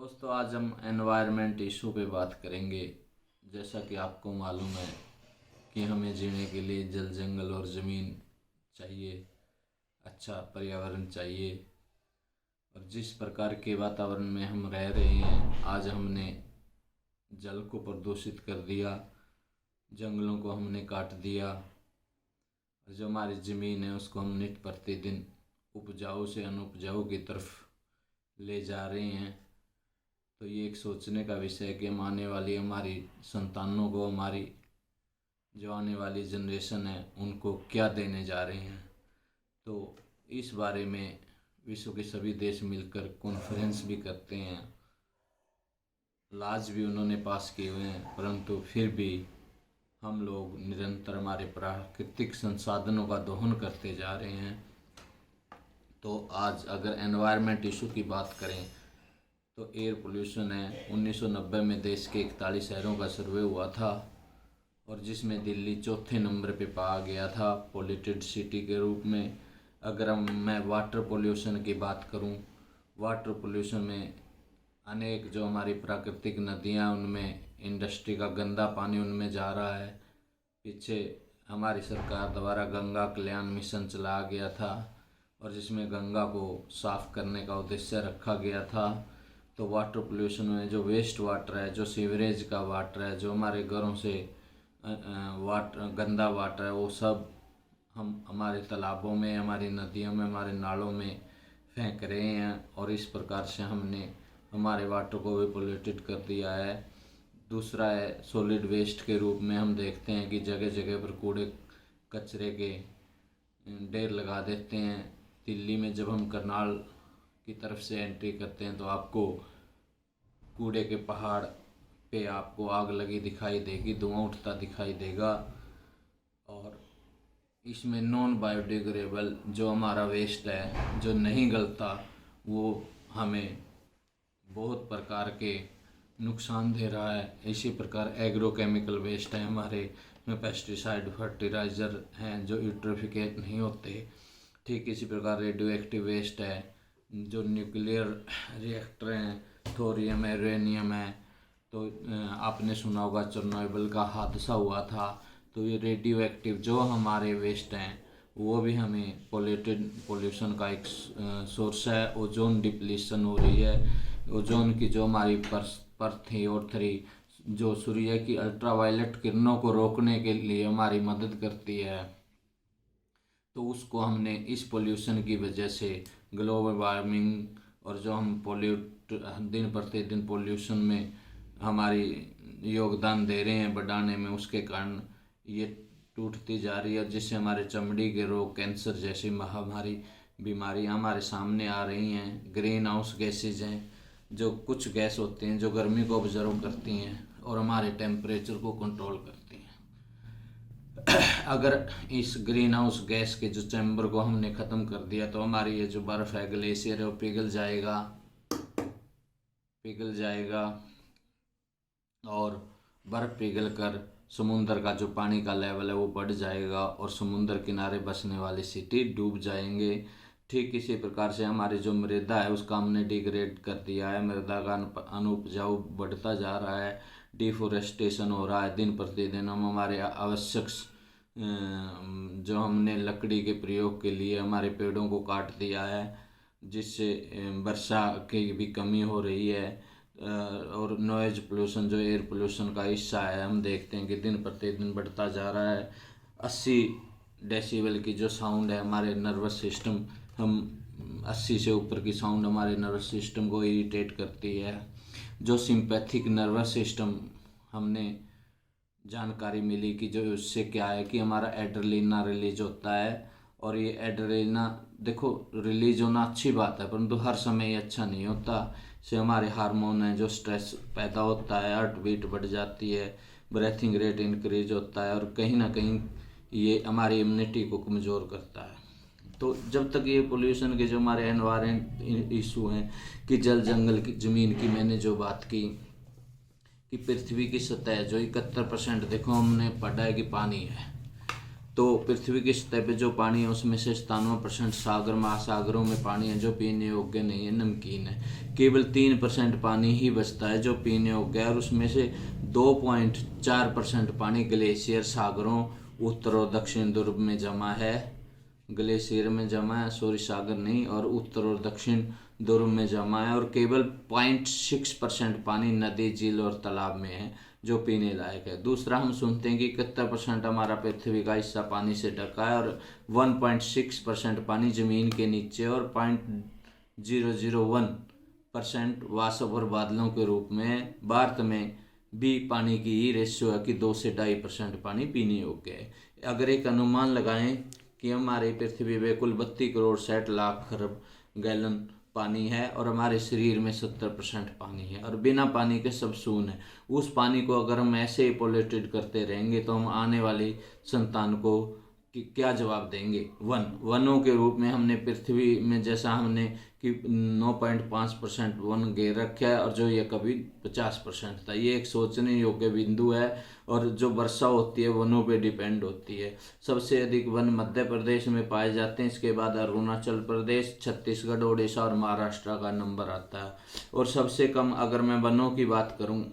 दोस्तों, आज हम एनवायरनमेंट इशू पे बात करेंगे। जैसा कि आपको मालूम है कि हमें जीने के लिए जल, जंगल और ज़मीन चाहिए, अच्छा पर्यावरण चाहिए। और जिस प्रकार के वातावरण में हम रह रहे हैं, आज हमने जल को प्रदूषित कर दिया, जंगलों को हमने काट दिया, और जो हमारी ज़मीन है उसको हम नित प्रतिदिन उपजाऊ से अनुपजाऊ की तरफ ले जा रहे हैं। तो ये एक सोचने का विषय है कि हम आने वाली हमारी संतानों को, हमारी जो आने वाली जनरेशन है, उनको क्या देने जा रहे हैं। तो इस बारे में विश्व के सभी देश मिलकर कॉन्फ्रेंस भी करते हैं, लाज भी उन्होंने पास किए हुए हैं, परंतु फिर भी हम लोग निरंतर हमारे प्राकृतिक संसाधनों का दोहन करते जा रहे हैं। तो आज अगर एनवायरनमेंट इशू की बात करें तो एयर पोल्यूशन है। 1990 में देश के 41 शहरों का सर्वे हुआ था और जिसमें दिल्ली चौथे नंबर पे पाया गया था पोल्यूटेड सिटी के रूप में। अगर मैं वाटर पोल्यूशन की बात करूं, वाटर पोल्यूशन में अनेक जो हमारी प्राकृतिक नदियां, उनमें इंडस्ट्री का गंदा पानी उनमें जा रहा है। पीछे हमारी सरकार द्वारा गंगा कल्याण मिशन चलाया गया था और जिसमें गंगा को साफ करने का उद्देश्य रखा गया था। तो वाटर पोल्यूशन में जो वेस्ट वाटर है, जो सीवरेज का वाटर है, जो हमारे घरों से वाटर गंदा वाटर है, वो सब हम हमारे तालाबों में, हमारी नदियों में, हमारे नालों में फेंक रहे हैं और इस प्रकार से हमने हमारे वाटर को भी पोल्यूटेड कर दिया है। दूसरा है सॉलिड वेस्ट के रूप में हम देखते हैं कि जगह जगह पर कूड़े कचरे के ढेर लगा देते हैं। दिल्ली में जब हम करनाल की तरफ से एंट्री करते हैं तो आपको कूड़े के पहाड़ पे आपको आग लगी दिखाई देगी, धुआं उठता दिखाई देगा। और इसमें नॉन बायोडिग्रेडेबल जो हमारा वेस्ट है, जो नहीं गलता, वो हमें बहुत प्रकार के नुकसान दे रहा है। इसी प्रकार एग्रोकेमिकल वेस्ट है हमारे, में पेस्टिसाइड फर्टिलाइज़र हैं जो यूट्रोफिकेट नहीं होते। ठीक इसी प्रकार रेडियो एक्टिव वेस्ट है, जो न्यूक्लियर रिएक्टर हैं, थोरियम है, यूरेनियम है। तो आपने सुना होगा चेरनोबिल का हादसा हुआ था, तो ये रेडियो एक्टिव जो हमारे वेस्ट हैं वो भी हमें पोल्यूशन का एक सोर्स है। ओजोन डिप्लीशन हो रही है। ओजोन की जो हमारी परत थी और थ्री, जो सूर्य की अल्ट्रावायलेट किरणों को रोकने के लिए हमारी मदद करती है, तो उसको हमने इस पोल्यूशन की वजह से ग्लोबल वार्मिंग और जो हम दिन प्रतिदिन पोल्यूशन में हमारी योगदान दे रहे हैं बढ़ाने में, उसके कारण ये टूटती जा रही है, जिससे हमारे चमड़ी के रोग, कैंसर जैसी महामारी बीमारियां हमारे सामने आ रही हैं। ग्रीन हाउस गैसेज हैं, जो कुछ गैस होती हैं जो गर्मी को ऑब्जर्व करती हैं और हमारे टेम्परेचर को कंट्रोल करती हैं। अगर इस ग्रीन हाउस गैस के जो चैम्बर को हमने ख़त्म कर दिया तो हमारी ये जो बर्फ़ है, ग्लेशियर है, वो पिघल जाएगा और बर्फ़ पिघल कर समुंदर का जो पानी का लेवल है वो बढ़ जाएगा और समुंदर किनारे बसने वाली सिटी डूब जाएंगे। ठीक इसी प्रकार से हमारी जो मृदा है उसका हमने डिग्रेड कर दिया है। मृदा का अनुपजाऊ बढ़ता जा रहा है, डिफोरेस्टेशन हो रहा है। दिन प्रतिदिन हम हमारे आवश्यक जो हमने लकड़ी के प्रयोग के लिए हमारे पेड़ों को काट दिया है, जिससे वर्षा की भी कमी हो रही है। और नॉइज पोल्यूशन जो एयर पोल्यूशन का हिस्सा है, हम देखते हैं कि दिन प्रतिदिन बढ़ता जा रहा है। 80 डेसिबल की जो साउंड है हमारे नर्वस सिस्टम, हम 80 से ऊपर की साउंड हमारे नर्वस सिस्टम को इरिटेट करती है। जो सिंपैथिक नर्वस सिस्टम, हमने जानकारी मिली कि जो उससे क्या है कि हमारा एड्रेनलिन रिलीज होता है। और ये एड्रेनलिन देखो रिलीज होना अच्छी बात है, परंतु हर समय ये अच्छा नहीं होता। इससे हमारे हार्मोन है, जो स्ट्रेस पैदा होता है, हार्ट बीट बढ़ जाती है, ब्रेथिंग रेट इंक्रीज होता है और कहीं ना कहीं ये हमारी इम्यूनिटी को कमज़ोर करता है। तो जब तक ये पोल्यूशन के जो हमारे एनवायरमेंट इशू हैं कि जल, जंगल की, ज़मीन की, मैंने जो बात की कि पृथ्वी की सतह जो 71% देखो हमने पढ़ा है कि पानी है, तो पृथ्वी की सतह पे जो पानी है उसमें से 97% सागर महासागरों में पानी है जो पीने योग्य नहीं है, नमकीन है। केवल 3% पानी ही बचता है जो पीने योग्य है, और उसमें से 2.4% पानी ग्लेशियर सागरों उत्तर और दक्षिण ध्रुव में जमा है, ग्लेशियर में जमा है, सॉरी सागर नहीं, और उत्तर और दक्षिण ध्रुव में जमा है। और केवल 0.6% पानी नदी, झील और तालाब में है जो पीने लायक है। दूसरा, हम सुनते हैं कि 71% हमारा पृथ्वी का हिस्सा पानी से ढका है, और 1.6% पानी जमीन के नीचे, और 0.001% वाष्प और बादलों के रूप में। भारत में भी पानी की ही रेशियो है कि 2 से 2.5% पानी पीने योग्य है। अगर एक अनुमान लगाएं कि हमारे पृथ्वी पे कुल 32 करोड़ 60 लाख खरब गैलन पानी है, और हमारे शरीर में 70% पानी है, और बिना पानी के सब शून्य है। उस पानी को अगर हम ऐसे ही पोल्यूटेड करते रहेंगे तो हम आने वाली संतान को क्या जवाब देंगे। वनों के रूप में हमने पृथ्वी में, जैसा हमने कि 9.5% वन घेर रखा है, और जो ये कभी 50% था। ये एक सोचने योग्य बिंदु है, और जो वर्षा होती है वनों पे डिपेंड होती है। सबसे अधिक वन मध्य प्रदेश में पाए जाते हैं, इसके बाद अरुणाचल प्रदेश, छत्तीसगढ़, ओडिशा और महाराष्ट्र का नंबर आता है। और सबसे कम अगर मैं वनों की बात करूं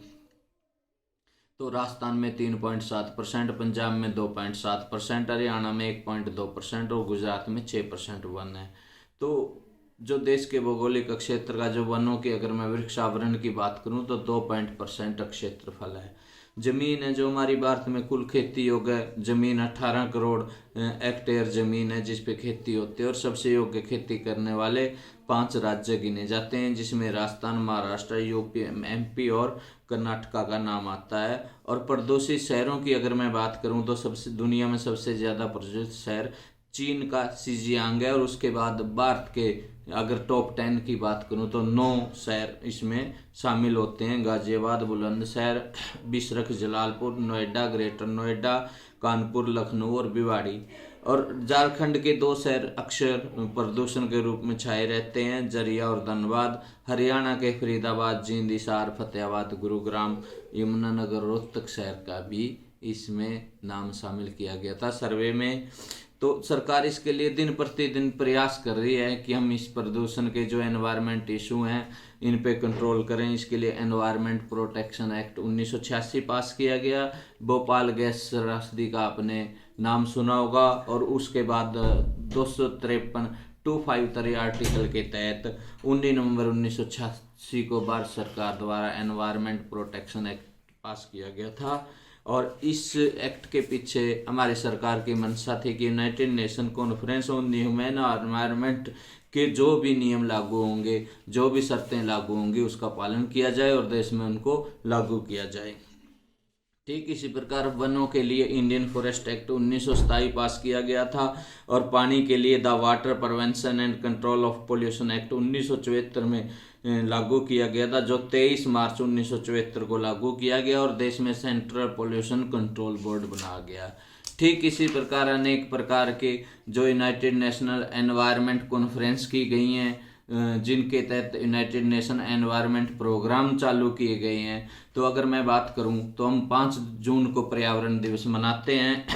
तो राजस्थान में 3.7%, पंजाब में 2.7%, हरियाणा में 1.2% और गुजरात में 6% वन है। तो जो देश के भौगोलिक क्षेत्र का जो वनों की अगर मैं वृक्षावरण की बात करूं तो 2% क्षेत्रफल है। जमीन है जो हमारी भारत में कुल खेती योग्य जमीन 18 करोड़ हेक्टेयर जमीन है जिस पे खेती होती है, और सबसे योग्य खेती करने वाले 5 राज्य गिने जाते हैं, जिसमें राजस्थान, महाराष्ट्र, यूपी, एमपी और कर्नाटका का नाम आता है। और प्रदूषित शहरों की अगर मैं बात करूं तो सबसे दुनिया में सबसे ज़्यादा प्रदूषित शहर चीन का शिजियांग है, और उसके बाद भारत के अगर टॉप 10 की बात करूं तो 9 शहर इसमें शामिल होते हैं: गाजियाबाद, बुलंदशहर, बिशरख, जलालपुर, नोएडा, ग्रेटर नोएडा, कानपुर, लखनऊ और भिवाड़ी। और झारखंड के 2 शहर अक्सर प्रदूषण के रूप में छाए रहते हैं, जरिया और धनबाद। हरियाणा के फरीदाबाद, जींद, हिसार, फतेहाबाद, गुरुग्राम, यमुनानगर, रोहतक शहर का भी इसमें नाम शामिल किया गया था सर्वे में। तो सरकार इसके लिए दिन प्रतिदिन प्रयास कर रही है कि हम इस प्रदूषण के जो एनवायरनमेंट इशू हैं इन पे कंट्रोल करें। इसके लिए एनवायरनमेंट प्रोटेक्शन एक्ट 1986 पास किया गया। भोपाल गैस त्रासदी का आपने नाम सुना होगा। और उसके बाद 253 आर्टिकल के तहत 19 नवंबर 1986 को भारत सरकार द्वारा एनवायरनमेंट प्रोटेक्शन एक्ट पास किया गया था। और इस एक्ट के पीछे हमारी सरकार की मंशा थी कि United nation conference on the human environment के जो भी नियम लागू होंगे, जो भी शर्तें लागू होंगी, उसका पालन किया जाए और देश में उनको लागू किया जाए। ठीक इसी प्रकार वनों के लिए इंडियन फॉरेस्ट एक्ट 1927 पास किया गया था। और पानी के लिए the water prevention and control of pollution act 1974 में लागू किया गया था, जो 23 मार्च 1974 को लागू किया गया, और देश में सेंट्रल पोल्यूशन कंट्रोल बोर्ड बना गया। ठीक इसी प्रकार अनेक प्रकार के जो यूनाइटेड नेशनल एनवायरनमेंट कॉन्फ्रेंस की गई हैं, जिनके तहत यूनाइटेड नेशन एनवायरनमेंट प्रोग्राम चालू किए गए हैं। तो अगर मैं बात करूं तो हम 5 जून को पर्यावरण दिवस मनाते हैं।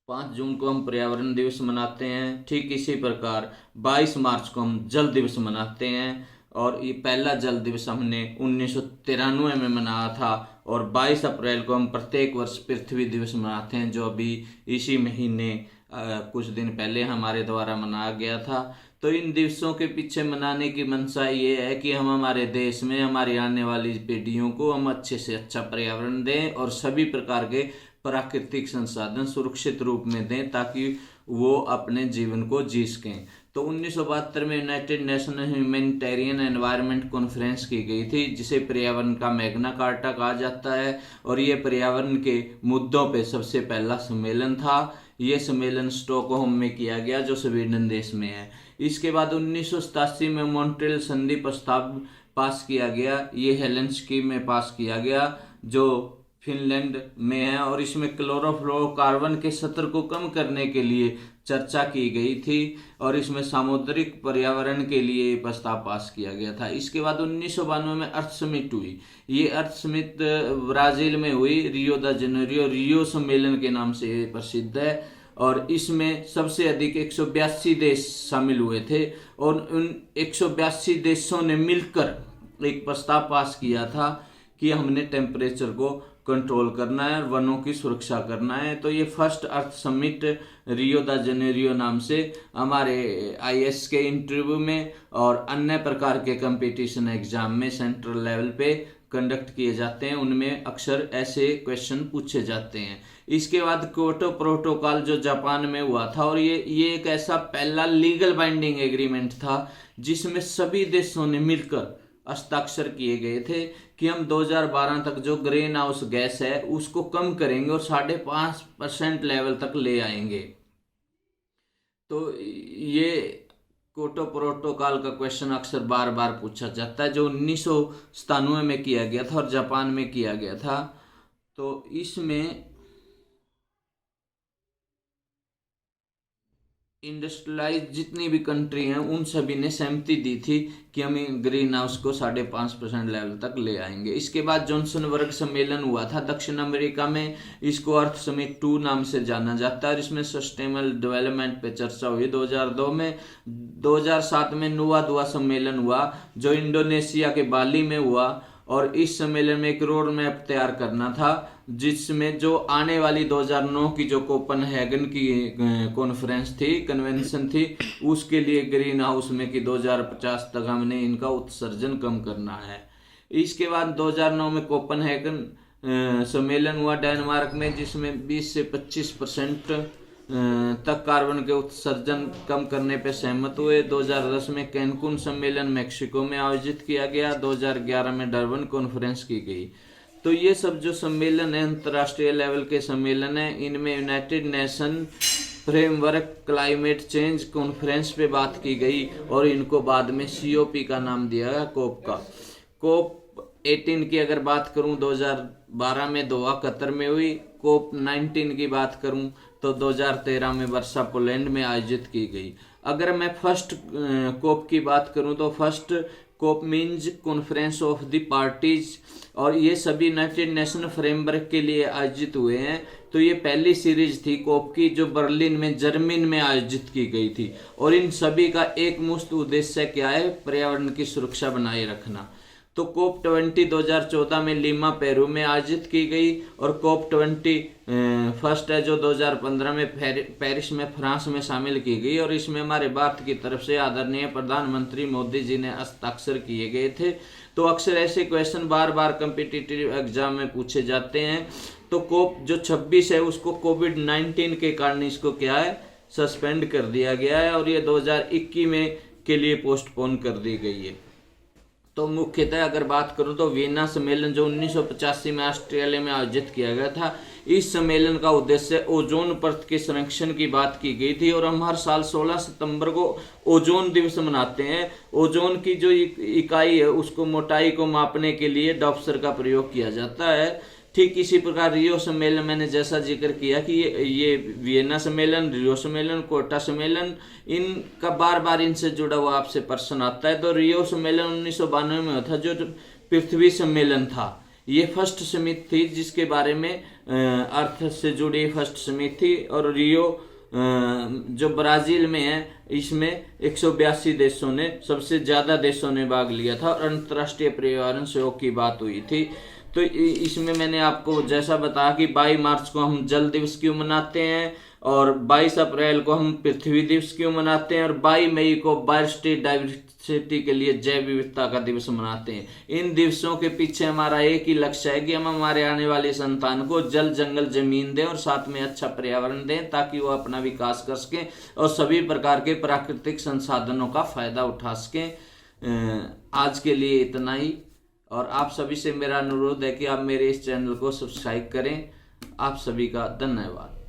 5 जून को हम पर्यावरण दिवस मनाते हैं। ठीक इसी प्रकार 22 मार्च को हम जल दिवस मनाते हैं, और ये पहला जल दिवस हमने 1993 में मनाया था। और 22 अप्रैल को हम प्रत्येक वर्ष पृथ्वी दिवस मनाते हैं, जो अभी इसी महीने कुछ दिन पहले हमारे द्वारा मनाया गया था। तो इन दिवसों के पीछे मनाने की मंशा ये है कि हम हमारे देश में हमारी आने वाली पीढ़ियों को हम अच्छे से अच्छा पर्यावरण दें, और सभी प्रकार के प्राकृतिक संसाधन सुरक्षित रूप में दें, ताकि वो अपने जीवन को जी सकें। तो 1972 में United nation humanitarian environment conference की गई थी, जिसे पर्यावरण का मैग्ना कार्टा कहा जाता है। और ये पर्यावरण के मुद्दों पे सबसे पहला सम्मेलन था। ये सम्मेलन स्टॉकहोम में किया गया, जो स्वीडन देश में है। इसके बाद 1987 में मॉन्ट्रियल संधि प्रस्ताव पास किया गया। ये हेलेंस्की में पास किया गया, जो फिनलैंड में है। और इसमें क्लोरोफ्लोरोकार्बन के स्तर को कम करने के लिए चर्चा की गई थी और इसमें सामुद्रिक पर्यावरण के लिए प्रस्ताव पास किया गया था। इसके बाद 1992 में अर्थ समिट हुई। ये अर्थ समिट ब्राजील में हुई, रियो द जेनेरियो रियो सम्मेलन के नाम से प्रसिद्ध है। और इसमें सबसे अधिक 182 देश शामिल हुए थे और उन 182 देशों ने मिलकर एक प्रस्ताव पास किया था कि हमने टेम्परेचर को कंट्रोल करना है और वनों की सुरक्षा करना है। तो ये फर्स्ट अर्थ समिट रियो द जेनेरियो नाम से हमारे IAS के इंटरव्यू में और अन्य प्रकार के कंपटीशन एग्जाम में सेंट्रल लेवल पे कंडक्ट किए जाते हैं, उनमें अक्सर ऐसे क्वेश्चन पूछे जाते हैं। इसके बाद क्योटो प्रोटोकॉल जो जापान में हुआ था, और ये एक ऐसा पहला लीगल बाइंडिंग एग्रीमेंट था जिसमें सभी देशों ने मिलकर हस्ताक्षर किए गए थे कि हम 2012 तक जो ग्रीन हाउस गैस है उसको कम करेंगे और 5.5% लेवल तक ले आएंगे। तो ये क्योटो प्रोटोकॉल का क्वेश्चन अक्सर बार बार पूछा जाता है, जो 1997 में किया गया था और जापान में किया गया था। तो इसमें इंडस्ट्रियलाइज जितनी भी कंट्री हैं उन सभी ने सहमति दी थी कि हम ग्रीन हाउस को 5.5% लेवल तक ले आएंगे। इसके बाद जोहान्सबर्ग सम्मेलन हुआ था दक्षिण अमेरिका में। इसको अर्थ समिट 2 नाम से जाना जाता है और इसमें सस्टेनेबल डेवलपमेंट पे चर्चा हुई 2002 में। 2007 में नुआ दुआ सम्मेलन हुआ जो इंडोनेशिया के बाली में हुआ और इस सम्मेलन में एक रोड मैप तैयार करना था जिसमें जो आने वाली 2009 की जो कोपेनहेगन की कॉन्फ्रेंस थी, कन्वेंशन थी, उसके लिए ग्रीन हाउस में कि 2050 तक हमने इनका उत्सर्जन कम करना है। इसके बाद 2009 में कोपेनहेगन सम्मेलन हुआ डेनमार्क में, जिसमें 20 से 25% तक कार्बन के उत्सर्जन कम करने पर सहमत हुए। 2010 में कैनकुन सम्मेलन मेक्सिको में आयोजित किया गया। 2011 में डरबन कॉन्फ्रेंस की गई। तो ये सब जो सम्मेलन है अंतर्राष्ट्रीय लेवल के सम्मेलन है, इनमें United nation framework climate change conference पे बात की गई और इनको बाद में COP का नाम दिया गया, कोप का। कोप 18 की अगर बात करूं 2012 में दोहा कतर में हुई। कोप 19 की बात करूं तो 2013 में वर्सा पोलैंड में आयोजित की गई। अगर मैं फर्स्ट कोप की बात करूं तो first COP means conference of the parties, और ये सभी यूनाइटेड नेशन फ्रेमवर्क के लिए आयोजित हुए हैं। तो ये पहली सीरीज थी कोप की जो बर्लिन में जर्मनी में आयोजित की गई थी और इन सभी का एक मुख्य उद्देश्य क्या है, पर्यावरण की सुरक्षा बनाए रखना। तो कोप 20 2014 में लीमा पेरू में आयोजित की गई और कोप 20 फर्स्ट है जो 2015 में पेरिस में फ्रांस में शामिल की गई और इसमें हमारे भारत की तरफ से आदरणीय प्रधानमंत्री मोदी जी ने हस्ताक्षर किए गए थे। तो अक्सर ऐसे क्वेश्चन बार बार कम्पिटिटिव एग्जाम में पूछे जाते हैं। तो कोप जो 26 है उसको कोविड-19 के कारण इसको क्या है, सस्पेंड कर दिया गया है और ये 2021 में के लिए पोस्टपोन कर दी गई है। तो मुख्यतः अगर बात करूं तो वियना सम्मेलन जो 1985 में ऑस्ट्रेलिया में आयोजित किया गया था, इस सम्मेलन का उद्देश्य ओजोन परत के संरक्षण की बात की गई थी और हम हर साल 16 सितंबर को ओजोन दिवस मनाते हैं। ओजोन की जो इकाई है उसको मोटाई को मापने के लिए डॉप्सर का प्रयोग किया जाता है। ठीक इसी प्रकार रियो सम्मेलन मैंने जैसा जिक्र किया कि ये वियना सम्मेलन, रियो सम्मेलन, कोटा सम्मेलन, इनका बार बार इनसे जुड़ा हुआ आपसे प्रश्न आता है। तो रियो सम्मेलन 1992 में हुआ था जो पृथ्वी सम्मेलन था। ये फर्स्ट समिट थी जिसके बारे में अर्थ से जुड़ी फर्स्ट समिट थी और रियो जो ब्राजील में है इसमें 182 देशों ने, सबसे ज्यादा देशों ने भाग लिया था और अंतर्राष्ट्रीय पर्यावरण सहयोग की बात हुई थी। तो इसमें मैंने आपको जैसा बताया कि 22 मार्च को हम जल दिवस क्यों मनाते हैं और 22 अप्रैल को हम पृथ्वी दिवस क्यों मनाते हैं और 22 मई को बायोडायवर्सिटी के लिए जैव विविधता का दिवस मनाते हैं। इन दिवसों के पीछे हमारा एक ही लक्ष्य है कि हम हमारे आने वाले संतान को जल, जंगल, जमीन दें और साथ में अच्छा पर्यावरण दें ताकि वो अपना विकास कर सकें और सभी प्रकार के प्राकृतिक संसाधनों का फायदा उठा सकें। आज के लिए इतना ही और आप सभी से मेरा अनुरोध है कि आप मेरे इस चैनल को सब्सक्राइब करें। आप सभी का धन्यवाद।